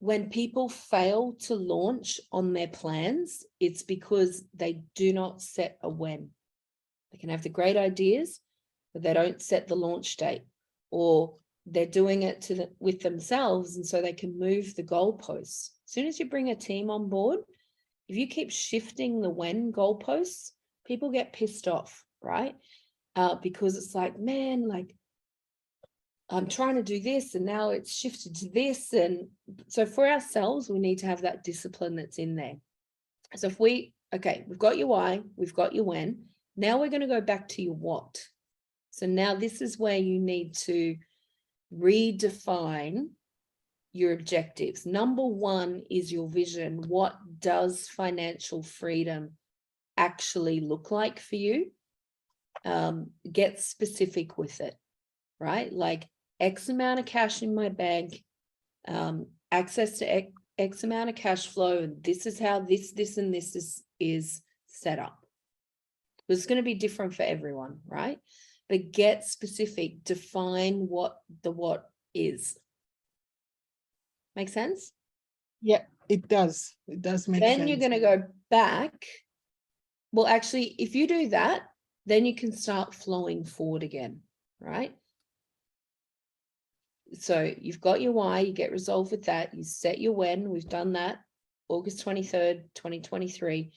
when people fail to launch on their plans, it's because they do not set a when. They can have the great ideas, but they don't set the launch date, or they're doing it with themselves, and so they can move the goalposts. As soon as you bring a team on board, if you keep shifting the when goalposts, people get pissed off, right? Because it's like, man, like I'm trying to do this and now it's shifted to this. And so for ourselves, we need to have that discipline that's in there. So if we've got your why, we've got your when, now we're going to go back to your what. So now this is where you need to redefine your objectives. Number one is your vision. What does financial freedom actually look like for you? Get specific with it, right? Like X amount of cash in my bank, access to X amount of cash flow, and this is how this and this is set up. It's going to be different for everyone, right? But get specific, define what the what is. Make sense? Yeah, it does. It does make sense. Then you're going to go back. Well, actually, if you do that, then you can start flowing forward again, right? So you've got your why, you get resolved with that, you set your when, we've done that, August 23rd, 2023.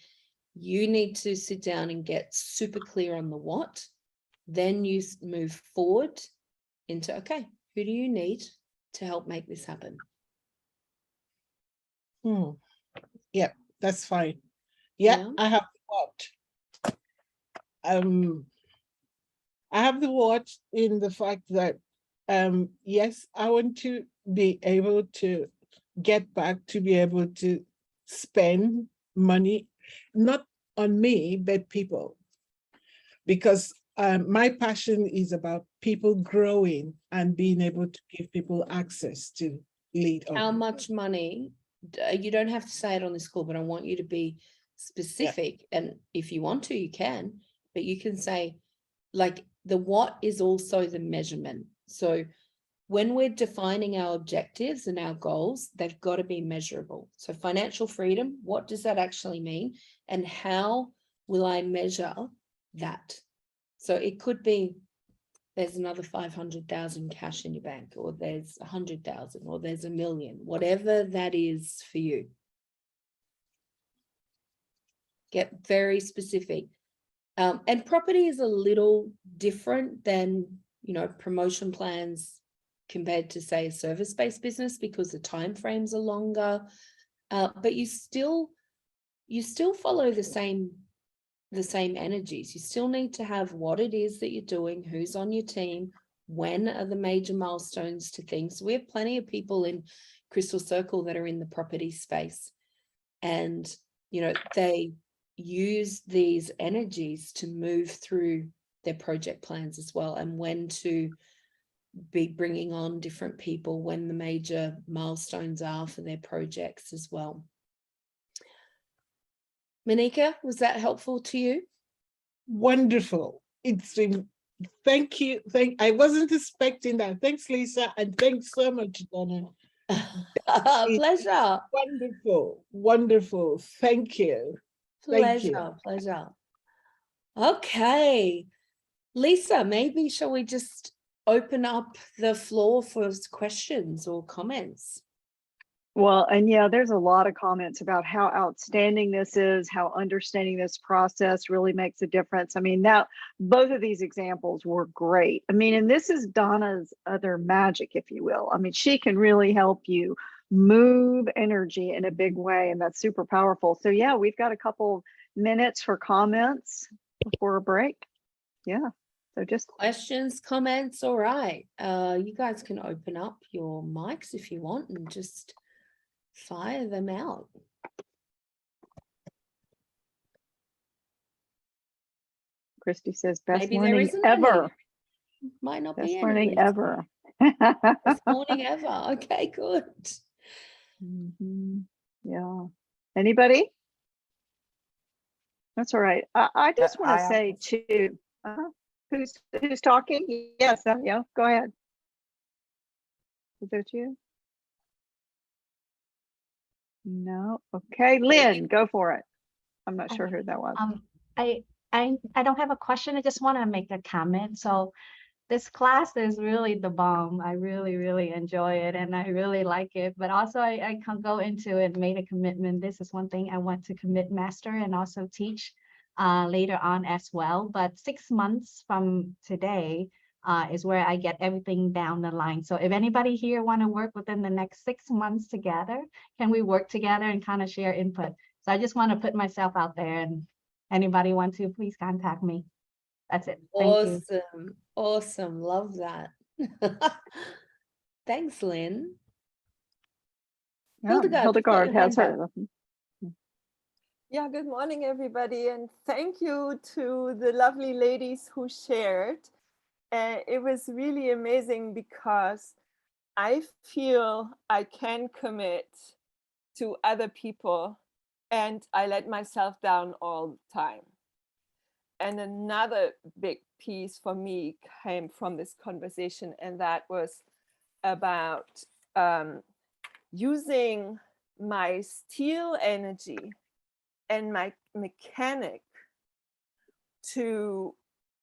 You need to sit down and get super clear on the what. Then you move forward into, okay, who do you need to help make this happen? Yeah, that's fine. Yeah, Yeah. I have the what. I have the what in the fact that yes, I want to be able to get back to be able to spend money, not on me, but people. Because my passion is about people growing and being able to give people access to lead. How much money? You don't have to say it on this call, but I want you to be specific. And if you want to, you can, but you can say, like, the what is also the measurement. So when we're defining our objectives and our goals, they've got to be measurable. So financial freedom, what does that actually mean? And how will I measure that? So it could be there's another 500,000 cash in your bank, or there's 100,000, or there's 1 million, whatever that is for you. Get very specific. And property is a little different than, you know, promotion plans compared to, say, a service-based business, because the timeframes are longer. But you still follow the same energies. You still need to have what it is that you're doing, who's on your team, when are the major milestones to things. So we have plenty of people in Crystal Circle that are in the property space, and, you know, they use these energies to move through their project plans as well, and when to be bringing on different people, when the major milestones are for their projects as well. Monica, was that helpful to you? Wonderful. Thank you. I wasn't expecting that. Thanks, Lisa, and thanks so much, Donna. Pleasure. Wonderful, wonderful. Thank you. Thank you. Pleasure. Okay, Lisa, maybe shall we just open up the floor for questions or comments? Well, and yeah, there's a lot of comments about how outstanding this is, how understanding this process really makes a difference. I mean, now both of these examples were great. I mean, and this is Donna's other magic, if you will. I mean, she can really help you move energy in a big way, and that's super powerful. So yeah, we've got a couple minutes for comments before a break. Yeah, so just Questions, comments. All right, you guys can open up your mics if you want and just fire them out. Christy says best Maybe there learning isn't ever. any. Might not Best be any. learning Lisa. ever. Best morning ever. Okay, good. Yeah. Anybody? That's all right. I just want to say too, who's talking? Yes, yeah, go ahead. Is that you? No. Okay, Lynn, go for it. I'm not sure who that was. I don't have a question. I just want to make a comment. So this class is really the bomb. I really enjoy it, and I really like it. But also I can go into it, made a commitment. This is one thing I want to commit master and also teach later on as well. But 6 months from today is where I get everything down the line. So if anybody here want to work within the next 6 months together, can we work together and kind of share input? So I just want to put myself out there, and anybody want to, please contact me. That's it. Thank you. Awesome. Love that. Thanks, Lynn. Yeah, Hildegard has her. Yeah, good morning, everybody. And thank you to the lovely ladies who shared. It was really amazing because I feel I can commit to other people and I let myself down all the time. And another big piece for me came from this conversation, and that was about using my steel energy and my mechanic to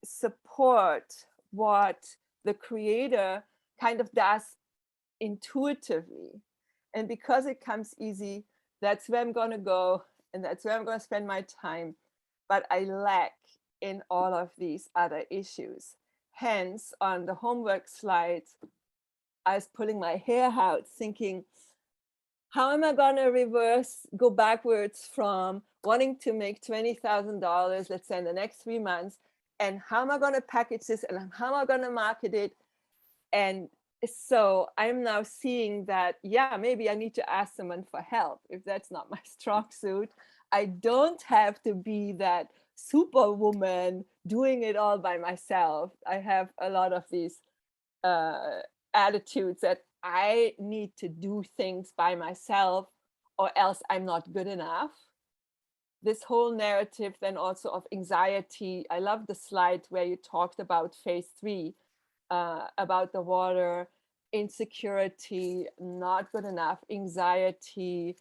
support what the creator kind of does intuitively. And because it comes easy, that's where I'm going to go, and that's where I'm going to spend my time. But I lack in all of these other issues. Hence, on the homework slides, I was pulling my hair out thinking, how am I going to go backwards from wanting to make $20,000, let's say in the next 3 months, and how am I going to package this, and how am I going to market it? And so I'm now seeing that, yeah, maybe I need to ask someone for help if that's not my strong suit. I don't have to be that superwoman doing it all by myself. I have a lot of these attitudes that I need to do things by myself or else I'm not good enough. This whole narrative then also of anxiety. I love the slide where you talked about phase 3, about the water, insecurity, not good enough, anxiety.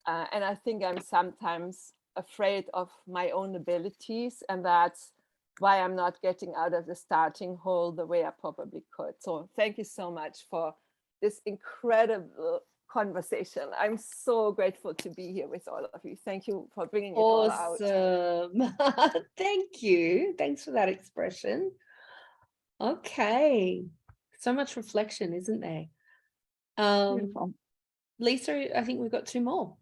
And I think I'm sometimes afraid of my own abilities, and that's why I'm not getting out of the starting hole the way I probably could. So thank you so much for this incredible conversation. I'm so grateful to be here with all of you. Thank you for bringing it all out. Awesome. Thank you. Thanks for that expression. Okay. So much reflection, isn't there? Beautiful. Lisa, I think we've got 2 more.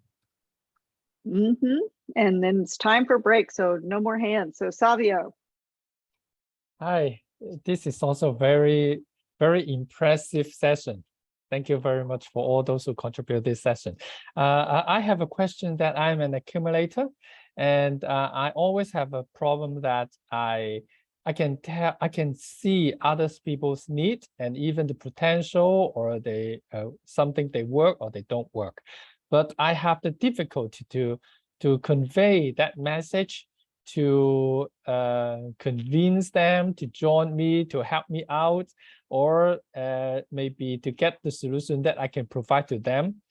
And then it's time for break, so no more hands. So Savio. Hi, this is also very, very impressive session. Thank you very much for all those who contribute this session. I have a question that I'm an accumulator, and I always have a problem that I can see others people's need and even the potential, or they something they work or they don't work. But I have the difficulty to convey that message, to convince them to join me, to help me out, or maybe to get the solution that I can provide to them.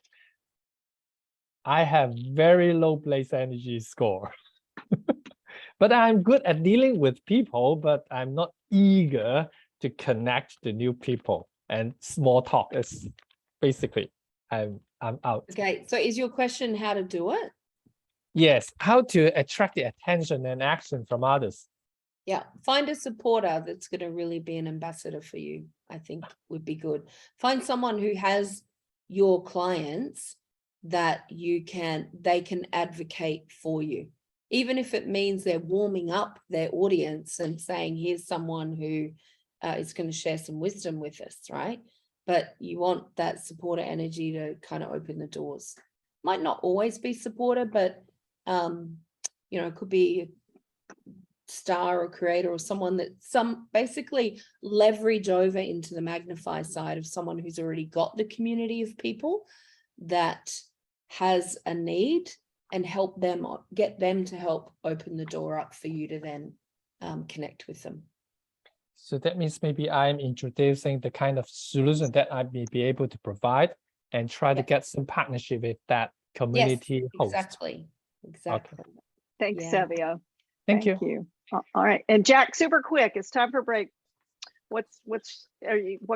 I have very low place energy score. But I'm good at dealing with people, but I'm not eager to connect to new people. And small talk is basically, I'm out. Okay, so is your question how to do it? Yes, how to attract the attention and action from others. Yeah, find a supporter that's going to really be an ambassador for you, I think would be good. Find someone who has your clients that they can advocate for you. Even if it means they're warming up their audience and saying, here's someone who is going to share some wisdom with us, right? But you want that supporter energy to kind of open the doors. Might not always be supporter, but it could be a star or creator or someone that basically leverage over into the magnify side of someone who's already got the community of people that has a need, and help them, get them to help open the door up for you to then connect with them. So that means maybe I'm introducing the kind of solution that I may be able to provide, and try to get some partnership with that community host. Exactly. Okay. Thanks, Yeah. Savio. Thank you. All right, and Jack, super quick, it's time for break. What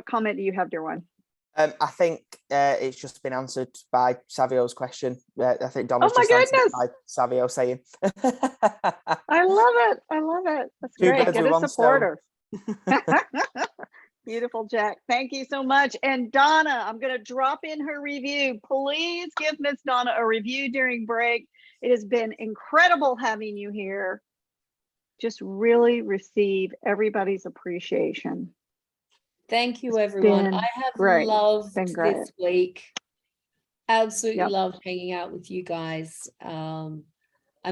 comment do you have, dear one? I think it's just been answered by Savio's question. I think Donna's Oh my just answered it goodness. by Savio saying. I love it. I love it. That's Two great. birds Get with a one supporter. Beautiful, Jack. Thank you so much. And Donna, I'm going to drop in her review. Please give Miss Donna a review during break. It has been incredible having you here. Just really receive everybody's appreciation. Thank you, everyone. I have loved this week. Absolutely loved hanging out with you guys. I'm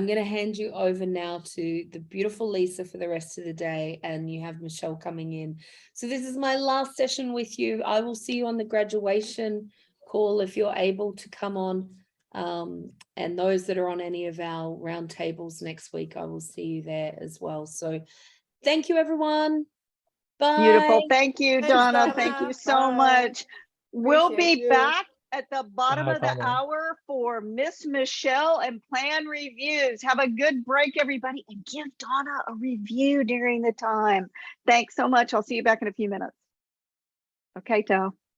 going to hand you over now to the beautiful Lisa for the rest of the day, and you have Michelle coming in. So this is my last session with you. I will see you on the graduation call if you're able to come on. And those that are on any of our roundtables next week, I will see you there as well. So thank you, everyone. Bye. Beautiful. Thank you, Thanks, Donna. Donna. Thank you so Bye. much. We'll Appreciate be you. back at the bottom Bye, of the Donna. hour for Miss Michelle and plan reviews. Have a good break, everybody, and give Donna a review during the time. Thanks so much. I'll see you back in a few minutes. Okay, Tao.